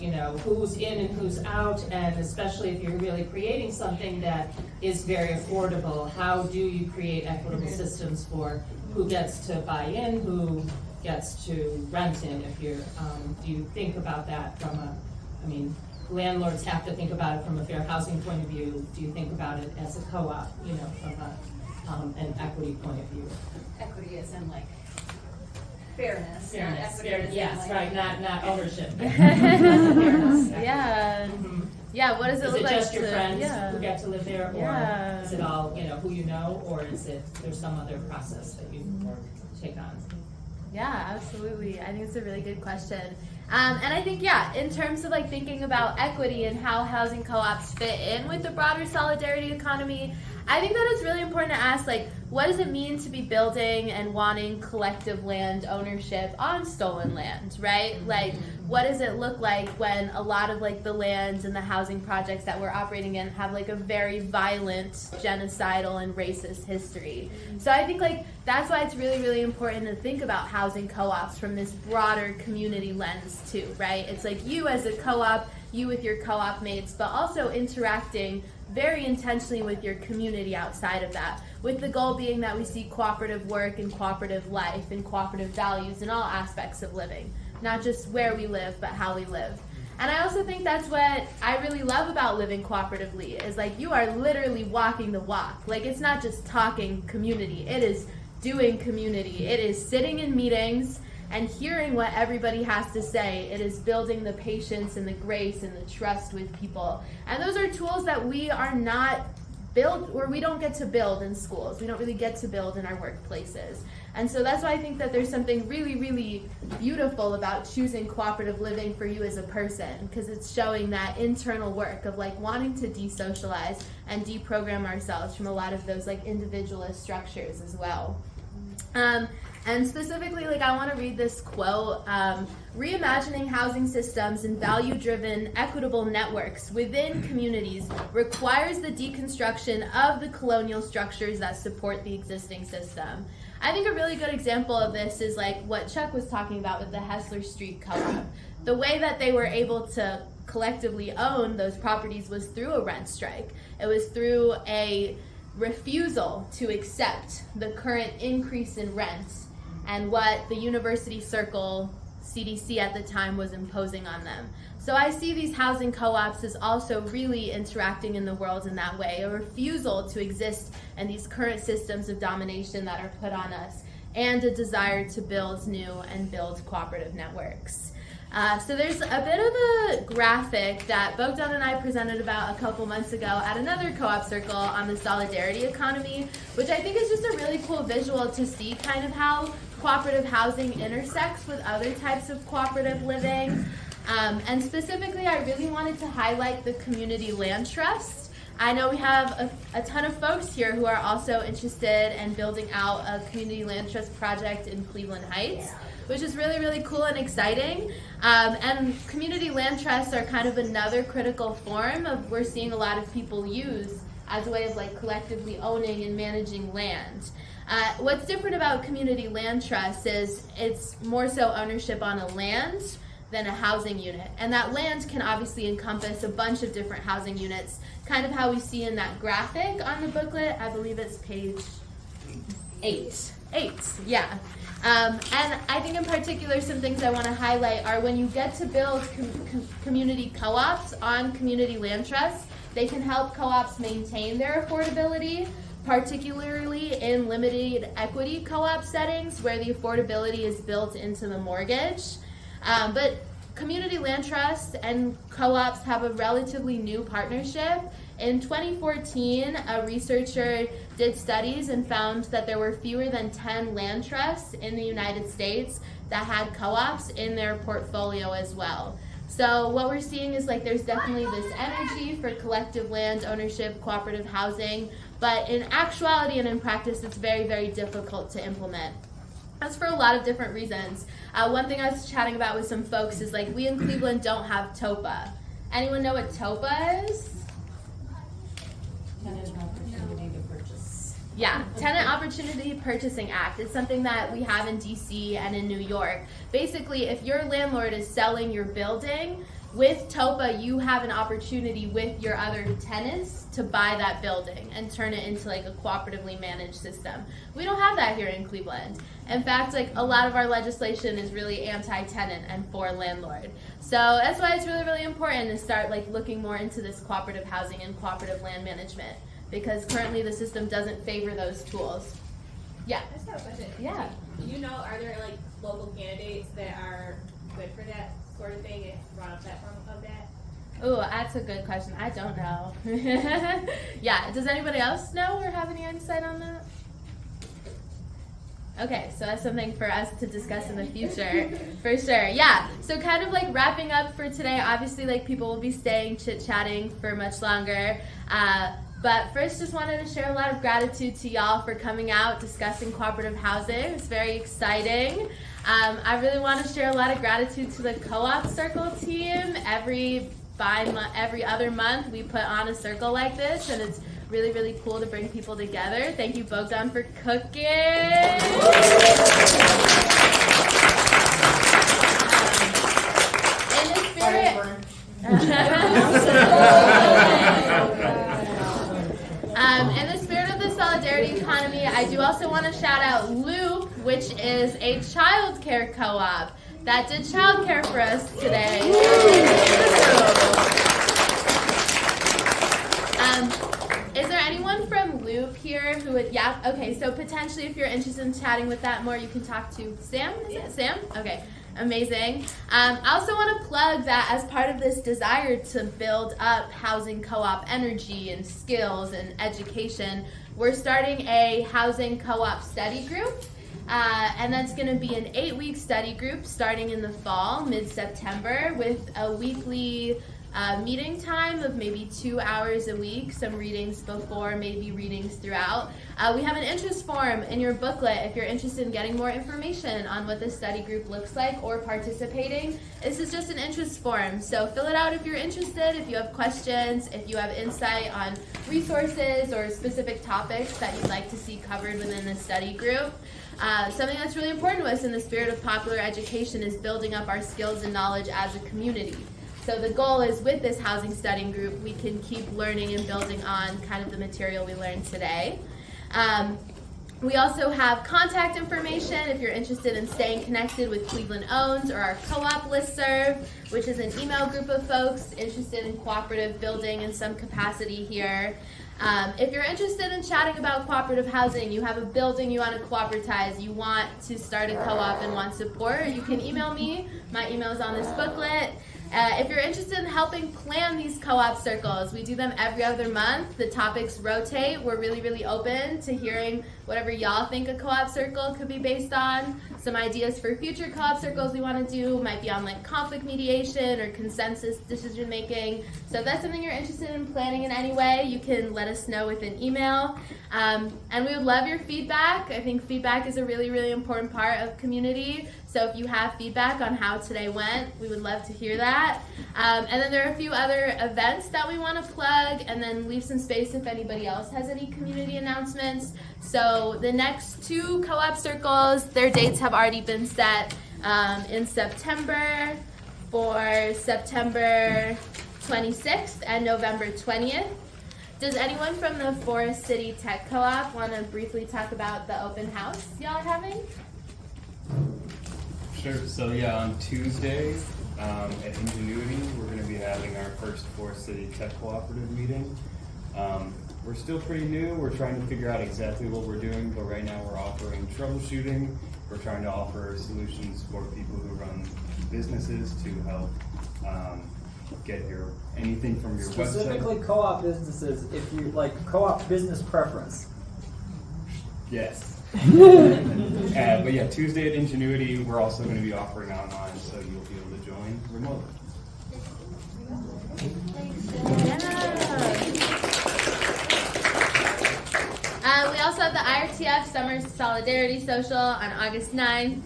who's in and who's out, and especially if you're really creating something that is very affordable, how do you create equitable systems for who gets to buy in, who gets to rent in? If you're, do you think about that from landlords have to think about it from a fair housing point of view. Do you think about it as a co-op, from an equity point of view? Equity is in like fairness. Fairness, yes, right, not ownership. Yeah. Yeah, what does it look like? Is it just your friends who get to live there, or is it all, who you know, or is it, there's some other process that you take on? Yeah, absolutely. I think it's a really good question. And I think, in terms of like thinking about equity and how housing co-ops fit in with the broader solidarity economy, I think that it's really important to ask, like, what does it mean to be building and wanting collective land ownership on stolen land, right? Like, what does it look like when a lot of like the lands and the housing projects that we're operating in have like a very violent, genocidal, and racist history? So I think like that's why it's really, really important to think about housing co-ops from this broader community lens too, right? It's like you as a co-op, you with your co-op mates, but also interacting very intentionally with your community outside of that, with the goal being that we see cooperative work and cooperative life and cooperative values in all aspects of living, not just where we live, but how we live. And I also think that's what I really love about living cooperatively, is like you are literally walking the walk. Like it's not just talking community, it is doing community. It is sitting in meetings and hearing what everybody has to say. It is building the patience and the grace and the trust with people. And those are tools that we are not build, or we don't get to build in schools. We don't really get to build in our workplaces. And so that's why I think that there's something really, really beautiful about choosing cooperative living for you as a person, because it's showing that internal work of like wanting to desocialize and deprogram ourselves from a lot of those like individualist structures as well. And specifically, like I want to read this quote, reimagining housing systems and value-driven, equitable networks within communities requires the deconstruction of the colonial structures that support the existing system. I think a really good example of this is like what Chuck was talking about with the Hessler Street Co-op. The way that they were able to collectively own those properties was through a rent strike. It was through a refusal to accept the current increase in rents and what the University Circle CDC at the time was imposing on them. So I see these housing co-ops as also really interacting in the world in that way, a refusal to exist in these current systems of domination that are put on us, and a desire to build new and build cooperative networks. So there's a bit of a graphic that Bogdan and I presented about a couple months ago at another co-op circle on the solidarity economy, which I think is just a really cool visual to see kind of how cooperative housing intersects with other types of cooperative living. And specifically, I really wanted to highlight the community land trust. I know we have a ton of folks here who are also interested in building out a community land trust project in Cleveland Heights, which is really, really cool and exciting. And community land trusts are kind of another critical form of we're seeing a lot of people use as a way of like collectively owning and managing land. What's different about community land trusts is it's more so ownership on a land than a housing unit. And that land can obviously encompass a bunch of different housing units, kind of how we see in that graphic on the booklet. I believe it's page 8, yeah. And I think in particular some things I want to highlight are when you get to build community co-ops on community land trusts, they can help co-ops maintain their affordability, particularly in limited equity co-op settings where the affordability is built into the mortgage. But community land trusts and co-ops have a relatively new partnership. In 2014, a researcher did studies and found that there were fewer than 10 land trusts in the United States that had co-ops in their portfolio as well. So what we're seeing is like there's definitely this energy for collective land ownership, cooperative housing, but in actuality and in practice, it's very, very difficult to implement. That's for a lot of different reasons. One thing I was chatting about with some folks is like we in Cleveland don't have TOPA. Anyone know what TOPA is? Tenant Opportunity to Purchase. Yeah, Tenant Opportunity Purchasing Act. It's something that we have in DC and in New York. Basically, if your landlord is selling your building, with TOPA, you have an opportunity with your other tenants to buy that building and turn it into like a cooperatively managed system. We don't have that here in Cleveland. In fact, like a lot of our legislation is really anti-tenant and for landlord. So that's why it's really, really important to start like looking more into this cooperative housing and cooperative land management, because currently the system doesn't favor those tools. Yeah. I just have a question. Yeah. Do you know, are there like local candidates that are good for that sort of thing and run a platform of that? Oh, that's a good question. I don't know. Yeah, does anybody else know or have any insight on that? Okay, so that's something for us to discuss in the future, for sure. Yeah, so kind of like wrapping up for today, obviously like people will be staying chit-chatting for much longer. But first, just wanted to share a lot of gratitude to y'all for coming out, discussing cooperative housing. It's very exciting. I really want to share a lot of gratitude to the co-op circle team. Every other month, we put on a circle like this, and it's really, really cool to bring people together. Thank you, Bogdan, for cooking. In the spirit... in the spirit of the solidarity economy, I do also want to shout out Loop, which is a child care co-op that did childcare for us today. Is there anyone from Loop here who would, yeah, okay, so potentially if you're interested in chatting with that more, you can talk to Sam, is it Sam? Okay, amazing. I also want to plug that as part of this desire to build up housing co-op energy and skills and education, we're starting a housing co-op study group. And that's going to be an 8-week study group starting in the fall, mid-September, with a weekly meeting time of maybe 2 hours a week, some readings before, maybe readings throughout. We have an interest form in your booklet if you're interested in getting more information on what this study group looks like or participating. This is just an interest form, so fill it out if you're interested, if you have questions, if you have insight on resources or specific topics that you'd like to see covered within the study group. Something that's really important to us in the spirit of popular education is building up our skills and knowledge as a community. So the goal is with this housing studying group, we can keep learning and building on kind of the material we learned today. We also have contact information if you're interested in staying connected with Cleveland Owns or our co-op listserv, which is an email group of folks interested in cooperative building in some capacity here. If you're interested in chatting about cooperative housing, you have a building you want to cooperatize, you want to start a co-op and want support, you can email me. My email is on this booklet. If you're interested in helping plan these co-op circles, we do them every other month. The topics rotate. We're really, really open to hearing whatever y'all think a co-op circle could be based on. Some ideas for future co-op circles we want to do might be on like conflict mediation or consensus decision making. So if that's something you're interested in planning in any way, you can let us know with an email. And we would love your feedback. I think feedback is a really, really important part of community. So if you have feedback on how today went, we would love to hear that. And then there are a few other events that we want to plug and then leave some space if anybody else has any community announcements. So the next 2 co-op circles, their dates have already been set in September for September 26th and November 20th. Does anyone from the Forest City Tech Co-op want to briefly talk about the open house y'all are having? Sure. So yeah, on Tuesday at Ingenuity, we're going to be having our first Forest City Tech Cooperative meeting. We're still pretty new. We're trying to figure out exactly what we're doing, but right now we're offering troubleshooting. We're trying to offer solutions for people who run businesses to help get anything from your website. Specifically co-op businesses, if you like co-op business preference. Yes. But yeah, Tuesday at Ingenuity, we're also going to be offering online, so you'll be able to join remotely. We also have the IRTF Summer Solidarity Social on August 9th.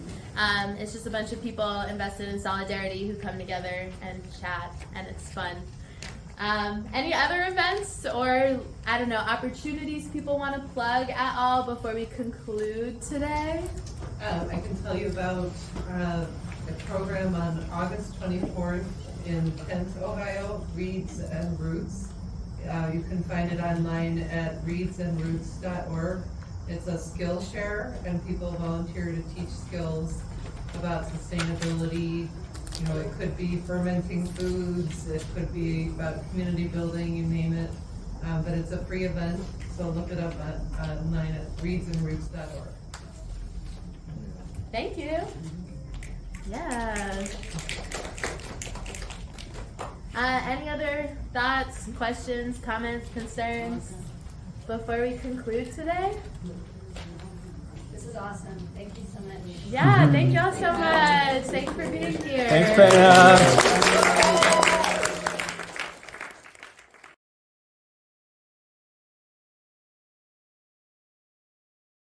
It's just a bunch of people invested in solidarity who come together and chat, and it's fun. Any other events or, I don't know, opportunities people want to plug at all before we conclude today? I can tell you about a program on August 24th in Kent, Ohio, Reeds and Roots. You can find it online at reedsandroots.org. It's a skill share, and people volunteer to teach skills about sustainability. You know, it could be fermenting foods, it could be about community building, you name it. But it's a free event, so look it up online at reedsandroots.org. Thank you. Yeah. Any other thoughts, questions, comments, concerns before we conclude today? This is awesome. Thank you so much. Yeah, thank y'all so much. Thanks for being here. Thanks, Prerna.